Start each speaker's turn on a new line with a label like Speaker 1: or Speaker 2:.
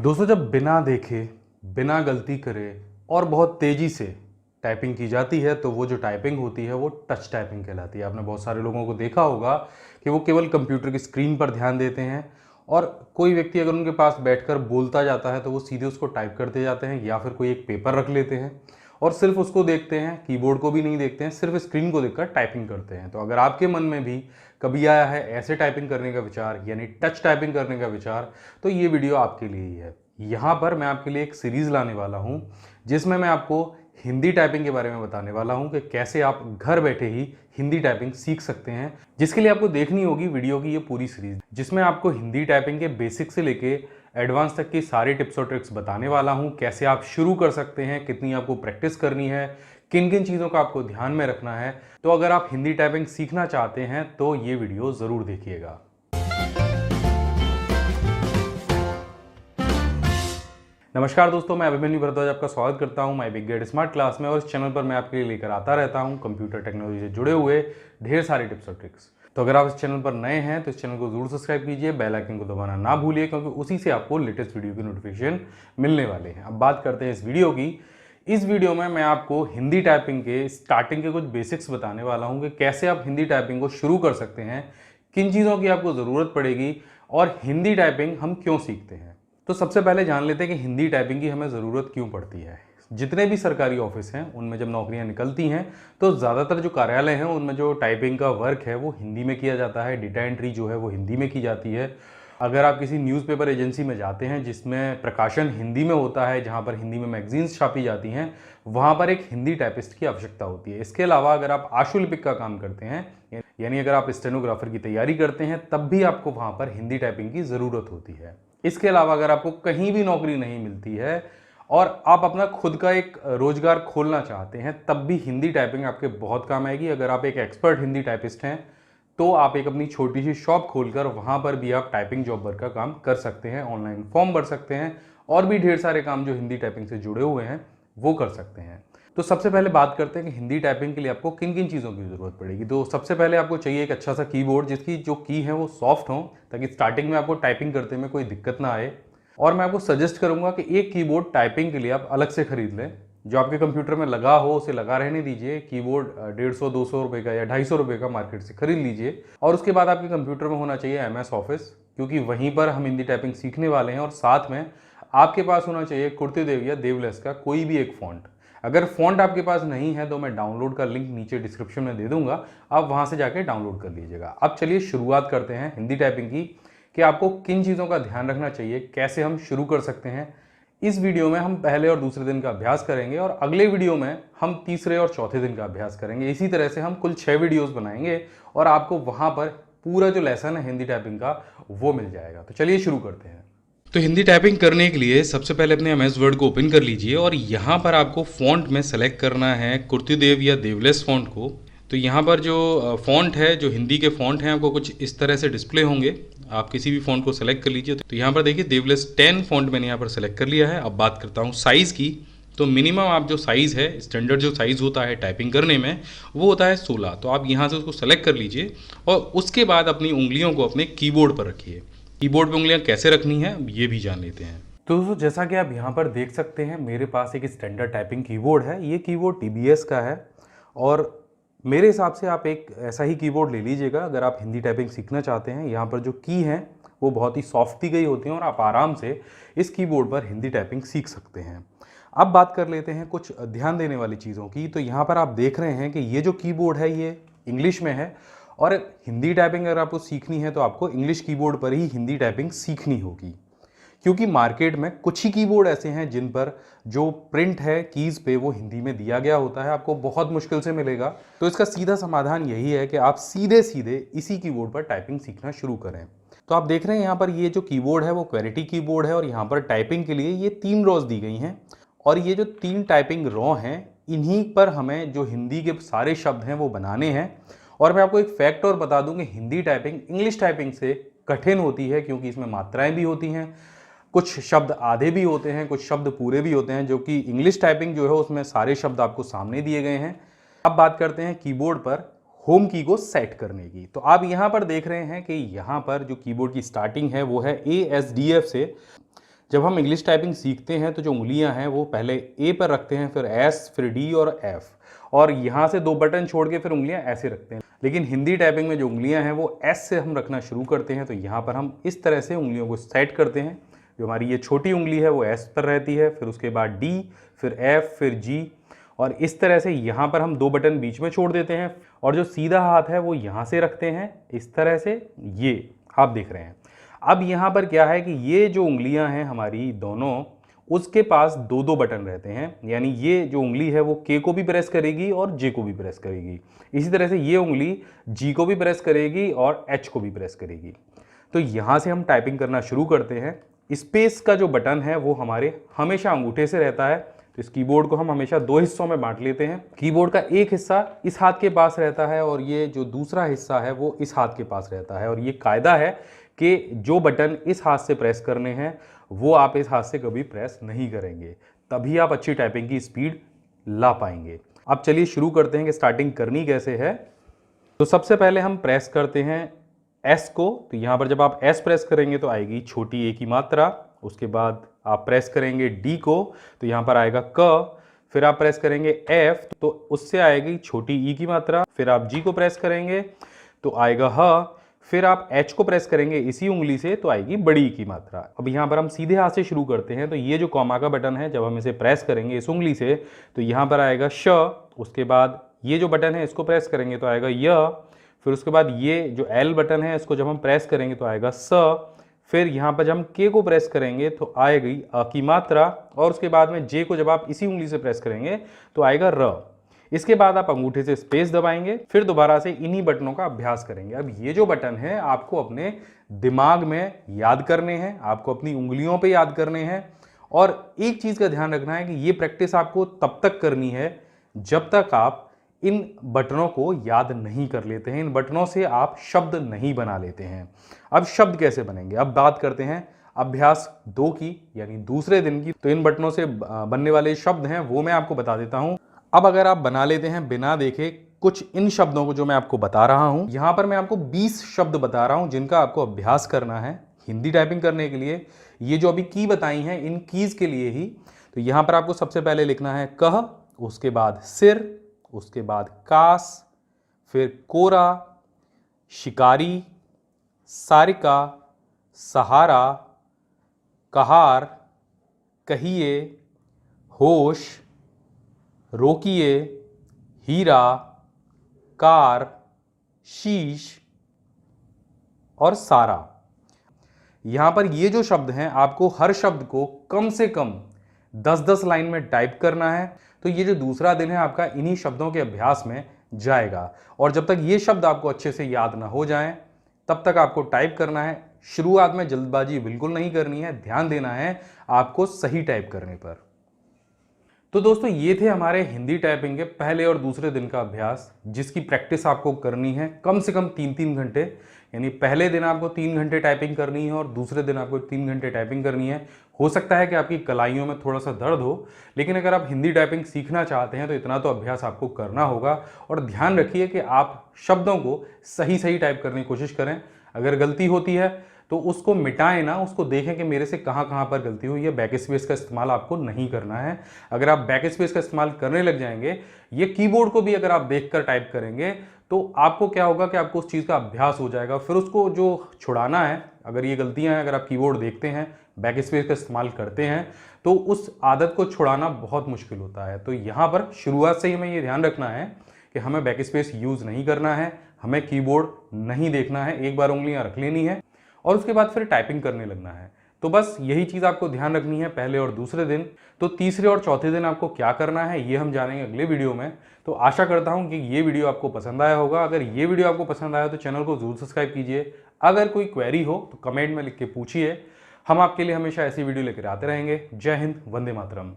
Speaker 1: दोस्तों, जब बिना देखे, बिना गलती करे और बहुत तेज़ी से टाइपिंग की जाती है तो वो जो टाइपिंग होती है वो टच टाइपिंग कहलाती है। आपने बहुत सारे लोगों को देखा होगा कि वो केवल कंप्यूटर की स्क्रीन पर ध्यान देते हैं और कोई व्यक्ति अगर उनके पास बैठकर बोलता जाता है तो वो सीधे उसको टाइप करते जाते हैं या फिर कोई एक पेपर रख लेते हैं और सिर्फ उसको देखते हैं, कीबोर्ड को भी नहीं देखते हैं, सिर्फ स्क्रीन को देखकर टाइपिंग करते हैं। तो अगर आपके मन में भी कभी आया है ऐसे टाइपिंग करने का विचार, यानी टच टाइपिंग करने का विचार, तो ये वीडियो आपके लिए ही है। यहाँ पर मैं आपके लिए एक सीरीज लाने वाला हूँ जिसमें मैं आपको हिंदी टाइपिंग के बारे में बताने वाला हूँ कि कैसे आप घर बैठे ही हिंदी टाइपिंग सीख सकते हैं, जिसके लिए आपको देखनी होगी वीडियो की ये पूरी सीरीज, जिसमें आपको हिंदी टाइपिंग के बेसिक से लेके एडवांस तक की सारी टिप्स और ट्रिक्स बताने वाला हूँ। कैसे आप शुरू कर सकते हैं, कितनी आपको प्रैक्टिस करनी है, किन किन चीज़ों का आपको ध्यान में रखना है। तो अगर आप हिंदी टाइपिंग सीखना चाहते हैं तो ये वीडियो ज़रूर देखिएगा। नमस्कार दोस्तों, मैं अभिमन्यु भरद्वाज आपका स्वागत करता हूं my big gate smart class में। और इस चैनल पर मैं आपके लिए लेकर आता रहता हूं कंप्यूटर टेक्नोलॉजी से जुड़े हुए ढेर सारे टिप्स और ट्रिक्स। तो अगर आप इस चैनल पर नए हैं तो इस चैनल को जरूर सब्सक्राइब कीजिए, बेल आइकन को दबाना ना भूलिए, क्योंकि उसी से आपको लेटेस्ट वीडियो की नोटिफिकेशन मिलने वाले हैं। अब बात करते हैं इस वीडियो की। इस वीडियो में मैं आपको हिंदी टाइपिंग के स्टार्टिंग के कुछ बेसिक्स बताने वाला हूँ कि कैसे आप हिंदी टाइपिंग को शुरू कर सकते हैं, किन चीज़ों की आपको ज़रूरत पड़ेगी और हिंदी टाइपिंग हम क्यों सीखते हैं। तो सबसे पहले जान लेते हैं कि हिंदी टाइपिंग की हमें ज़रूरत क्यों पड़ती है। जितने भी सरकारी ऑफिस हैं उनमें जब नौकरियां निकलती हैं तो ज़्यादातर जो कार्यालय हैं उनमें जो टाइपिंग का वर्क है वो हिंदी में किया जाता है। डेटा एंट्री जो है वो हिंदी में की जाती है। अगर आप किसी न्यूज़पेपर एजेंसी में जाते हैं जिसमें प्रकाशन हिंदी में होता है, जहाँ पर हिंदी में मैगजीन्स छापी जाती हैं, वहाँ पर एक हिंदी टाइपिस्ट की आवश्यकता होती है। इसके अलावा अगर आप आशुलिपिक का काम करते हैं, यानी अगर आप स्टेनोग्राफर की तैयारी करते हैं, तब भी आपको वहाँ पर हिंदी टाइपिंग की ज़रूरत होती है। इसके अलावा अगर आपको कहीं भी नौकरी नहीं मिलती है और आप अपना खुद का एक रोजगार खोलना चाहते हैं, तब भी हिंदी टाइपिंग आपके बहुत काम आएगी। अगर आप एक एक्सपर्ट हिंदी टाइपिस्ट हैं तो आप एक अपनी छोटी सी शॉप खोलकर वहां पर भी आप टाइपिंग जॉब वर्क का काम कर सकते हैं, ऑनलाइन फॉर्म भर सकते हैं और भी ढेर सारे काम जो हिंदी टाइपिंग से जुड़े हुए हैं वो कर सकते हैं। तो सबसे पहले बात करते हैं कि हिंदी टाइपिंग के लिए आपको किन किन चीज़ों की ज़रूरत पड़ेगी। तो सबसे पहले आपको चाहिए एक अच्छा सा कीबोर्ड जिसकी जो की है वो सॉफ्ट हो, ताकि स्टार्टिंग में आपको टाइपिंग करते में कोई दिक्कत ना आए। और मैं आपको सजेस्ट करूंगा कि एक कीबोर्ड टाइपिंग के लिए आप अलग से खरीद लें। जो आपके कंप्यूटर में लगा हो उसे लगा रहने दीजिए। कीबोर्ड 150-200 रुपये का या 250 रुपये का मार्केट से खरीद लीजिए। और उसके बाद आपके कंप्यूटर में होना चाहिए MS ऑफिस, क्योंकि वहीं पर हम हिंदी टाइपिंग सीखने वाले हैं। और साथ में आपके पास होना चाहिए कुर्तेदेव या देवलेस का कोई भी एक फॉन्ट। अगर फॉन्ट आपके पास नहीं है तो मैं डाउनलोड का लिंक नीचे डिस्क्रिप्शन में दे दूंगा, आप वहां से जाके डाउनलोड कर लीजिएगा। अब चलिए शुरुआत करते हैं हिंदी टाइपिंग की, कि आपको किन चीज़ों का ध्यान रखना चाहिए, कैसे हम शुरू कर सकते हैं। इस वीडियो में हम पहले और दूसरे दिन का अभ्यास करेंगे और अगले वीडियो में हम तीसरे और चौथे दिन का अभ्यास करेंगे। इसी तरह से हम कुल 6 वीडियोस बनाएंगे और आपको वहां पर पूरा जो लेसन है हिंदी टाइपिंग का वो मिल जाएगा। तो चलिए शुरू करते हैं। तो हिंदी टाइपिंग करने के लिए सबसे पहले अपने MS वर्ड को ओपन कर लीजिए और यहाँ पर आपको फॉन्ट में सेलेक्ट करना है कुर्तीदेव या देवलेस फॉन्ट को। तो यहाँ पर जो फॉन्ट है, जो हिंदी के फॉन्ट हैं, आपको कुछ इस तरह से डिस्प्ले होंगे। आप किसी भी फॉन्ट को सेलेक्ट कर लीजिए। तो यहाँ पर देखिए देवलेस 10 फॉन्ट मैंने यहाँ पर सेलेक्ट कर लिया है। अब बात करता हूँ साइज़ की। तो मिनिमम आप जो साइज़ है, स्टैंडर्ड जो साइज़ होता है टाइपिंग करने में, वो होता है 16। तो आप यहाँ से उसको सेलेक्ट कर लीजिए और उसके बाद अपनी उंगलियों को अपने कीबोर्ड पर रखिए। कीबोर्ड पे उंगलियां कैसे रखनी है ये भी जान लेते हैं। तो दोस्तों, जैसा कि आप यहाँ पर देख सकते हैं, मेरे पास एक स्टैंडर्ड टाइपिंग कीबोर्ड है। ये कीबोर्ड TBS का है और मेरे हिसाब से आप एक ऐसा ही कीबोर्ड ले लीजिएगा अगर आप हिंदी टाइपिंग सीखना चाहते हैं। यहाँ पर जो की हैं वो बहुत ही सॉफ्ट दी गई होती हैं और आप आराम से इस कीबोर्ड पर हिंदी टाइपिंग सीख सकते हैं। अब बात कर लेते हैं कुछ ध्यान देने वाली चीज़ों की। तो यहाँ पर आप देख रहे हैं कि ये जो कीबोर्ड है ये इंग्लिश में है और हिंदी टाइपिंग अगर आपको सीखनी है तो आपको इंग्लिश कीबोर्ड पर ही हिंदी टाइपिंग सीखनी होगी, क्योंकि मार्केट में कुछ ही कीबोर्ड ऐसे हैं जिन पर जो प्रिंट है कीज़ पे वो हिंदी में दिया गया होता है, आपको बहुत मुश्किल से मिलेगा। तो इसका सीधा समाधान यही है कि आप सीधे सीधे इसी कीबोर्ड पर टाइपिंग सीखना शुरू करें। तो आप देख रहे हैं यहाँ पर ये जो कीबोर्ड है वो क्वेलिटी कीबोर्ड है और यहाँ पर टाइपिंग के लिए ये 3 रॉज दी गई हैं और ये जो 3 टाइपिंग रॉ हैं इन्हीं पर हमें जो हिंदी के सारे शब्द हैं वो बनाने हैं। और मैं आपको एक फैक्ट और बता दूं कि हिंदी टाइपिंग इंग्लिश टाइपिंग से कठिन होती है, क्योंकि इसमें मात्राएं भी होती हैं, कुछ शब्द आधे भी होते हैं, कुछ शब्द पूरे भी होते हैं, जो कि इंग्लिश टाइपिंग जो है उसमें सारे शब्द आपको सामने दिए गए हैं। अब बात करते हैं कीबोर्ड पर होम की को सेट करने की। तो आप यहाँ पर देख रहे हैं कि यहाँ पर जो कीबोर्ड की स्टार्टिंग है वो है ASDF से, जब हम इंग्लिश टाइपिंग सीखते हैं तो जो उंगलियां हैं वो पहले ए पर रखते हैं, फिर एस, फिर डी और एफ, और यहाँ से 2 बटन छोड़ के फिर उंगलियां ऐसे रखते हैं। लेकिन हिंदी टाइपिंग में जो उंगलियां हैं वो एस से हम रखना शुरू करते हैं। तो यहाँ पर हम इस तरह से उंगलियों को सेट करते हैं। जो हमारी ये छोटी उंगली है वो एस पर रहती है, फिर उसके बाद डी, फिर एफ, फिर जी, और इस तरह से यहाँ पर हम 2 बटन बीच में छोड़ देते हैं और जो सीधा हाथ है वो यहाँ से रखते हैं इस तरह से, ये आप देख रहे हैं। अब यहाँ पर क्या है कि ये जो उंगलियां हैं हमारी दोनों, उसके पास 2-2 बटन रहते हैं, यानी ये जो उंगली है वो के को भी प्रेस करेगी और जे को भी प्रेस करेगी। इसी तरह से ये उंगली जी को भी प्रेस करेगी और एच को भी प्रेस करेगी। तो यहाँ से हम टाइपिंग करना शुरू करते हैं। स्पेस का जो बटन है वो हमारे हमेशा अंगूठे से रहता है। तो इस कीबोर्ड को हम हमेशा 2 हिस्सों में बांट लेते हैं। कीबोर्ड का एक हिस्सा इस हाथ के पास रहता है और ये जो दूसरा हिस्सा है वो इस हाथ के पास रहता है। और ये कायदा है कि जो बटन इस हाथ से प्रेस करने हैं वो आप इस हाथ से कभी प्रेस नहीं करेंगे, तभी आप अच्छी टाइपिंग की स्पीड ला पाएंगे। अब चलिए शुरू करते हैं कि स्टार्टिंग करनी कैसे है। तो सबसे पहले हम प्रेस करते हैं एस को। तो यहाँ पर जब आप एस प्रेस करेंगे तो आएगी छोटी ए की मात्रा। उसके बाद आप प्रेस करेंगे डी को तो यहाँ पर आएगा क। फिर आप प्रेस करेंगे एफ तो उससे आएगी छोटी ई की मात्रा। फिर आप जी को प्रेस करेंगे तो आएगा ह। फिर आप एच को प्रेस करेंगे इसी उंगली से तो आएगी बड़ी ई की मात्रा। अब यहाँ पर हम सीधे हाथ से शुरू करते हैं। तो ये जो कॉमा का बटन है, जब हम इसे प्रेस करेंगे इस उंगली से तो यहाँ पर आएगा श। उसके बाद ये जो बटन है इसको प्रेस करेंगे तो आएगा य। फिर उसके बाद ये जो एल बटन है इसको जब हम प्रेस करेंगे तो आएगा स। फिर यहाँ पर जब हम के को प्रेस करेंगे तो आएगी अ की मात्रा, और उसके बाद में जे को जब आप इसी उंगली से प्रेस करेंगे तो आएगा र। इसके बाद आप अंगूठे से स्पेस दबाएंगे, फिर दोबारा से इन्हीं बटनों का अभ्यास करेंगे। अब ये जो बटन है आपको अपने दिमाग में याद करने हैं, आपको अपनी उंगलियों पे याद करने हैं। और एक चीज़ का ध्यान रखना है कि ये प्रैक्टिस आपको तब तक करनी है जब तक आप इन बटनों को याद नहीं कर लेते हैं, इन बटनों से आप शब्द नहीं बना लेते हैं। अब शब्द कैसे बनेंगे, अब बात करते हैं अभ्यास 2 की, यानी दूसरे दिन की। तो इन बटनों से बनने वाले शब्द हैं वो मैं आपको बता देता हूं। अब अगर आप बना लेते हैं बिना देखे कुछ इन शब्दों को जो मैं आपको बता रहा हूं, यहां पर मैं आपको 20 शब्द बता रहा हूं जिनका आपको अभ्यास करना है हिंदी टाइपिंग करने के लिए। ये जो अभी की बताई हैं इन कीज के लिए ही। तो यहां पर आपको सबसे पहले लिखना है कह, उसके बाद सिर, उसके बाद कास, फिर कोरा, शिकारी, सारिका, सहारा, कहार, कहिए, होश, रोकिए, हीरा, कार, शीश और सारा। यहां पर ये जो शब्द हैं आपको हर शब्द को कम से कम 10-10 लाइन में टाइप करना है। तो ये जो दूसरा दिन है आपका इन्हीं शब्दों के अभ्यास में जाएगा। और जब तक ये शब्द आपको अच्छे से याद ना हो जाएं तब तक आपको टाइप करना है। शुरुआत में जल्दबाजी बिल्कुल नहीं करनी है, ध्यान देना है आपको सही टाइप करने पर। तो दोस्तों ये थे हमारे हिंदी टाइपिंग के पहले और दूसरे दिन का अभ्यास, जिसकी प्रैक्टिस आपको करनी है कम से कम 3-3 घंटे। यानी पहले दिन आपको 3 घंटे टाइपिंग करनी है और दूसरे दिन आपको 3 घंटे टाइपिंग करनी है। हो सकता है कि आपकी कलाइयों में थोड़ा सा दर्द हो, लेकिन अगर आप हिंदी टाइपिंग सीखना चाहते हैं तो इतना तो अभ्यास आपको करना होगा। और ध्यान रखिए कि आप शब्दों को सही सही टाइप करने की कोशिश करें। अगर गलती होती है तो उसको मिटाएं ना, उसको देखें कि मेरे से कहाँ कहाँ पर गलती हुई है। बैक स्पेस का इस्तेमाल आपको नहीं करना है। अगर आप बैक स्पेस का इस्तेमाल करने लग जाएंगे, ये कीबोर्ड को भी अगर आप देखकर टाइप करेंगे तो आपको क्या होगा कि आपको उस चीज़ का अभ्यास हो जाएगा। फिर उसको जो छुड़ाना है, अगर ये गलतियाँ हैं, अगर आप कीबोर्ड देखते हैं, बैक स्पेस का इस्तेमाल करते हैं, तो उस आदत को छुड़ाना बहुत मुश्किल होता है। तो यहाँ पर शुरुआत से ही हमें ये ध्यान रखना है कि हमें बैक स्पेस यूज़ नहीं करना है, हमें कीबोर्ड नहीं देखना है, एक बार उंगलियाँ रख लेनी है और उसके बाद फिर टाइपिंग करने लगना है। तो बस यही चीज़ आपको ध्यान रखनी है पहले और दूसरे दिन। तो तीसरे और चौथे दिन आपको क्या करना है ये हम जानेंगे अगले वीडियो में। तो आशा करता हूँ कि ये वीडियो आपको पसंद आया होगा। अगर ये वीडियो आपको पसंद आया तो चैनल को जरूर सब्सक्राइब कीजिए। अगर कोई क्वेरी हो तो कमेंट में लिख के पूछिए, हम आपके लिए हमेशा ऐसी वीडियो लेकर आते रहेंगे। जय हिंद, वंदे मातरम।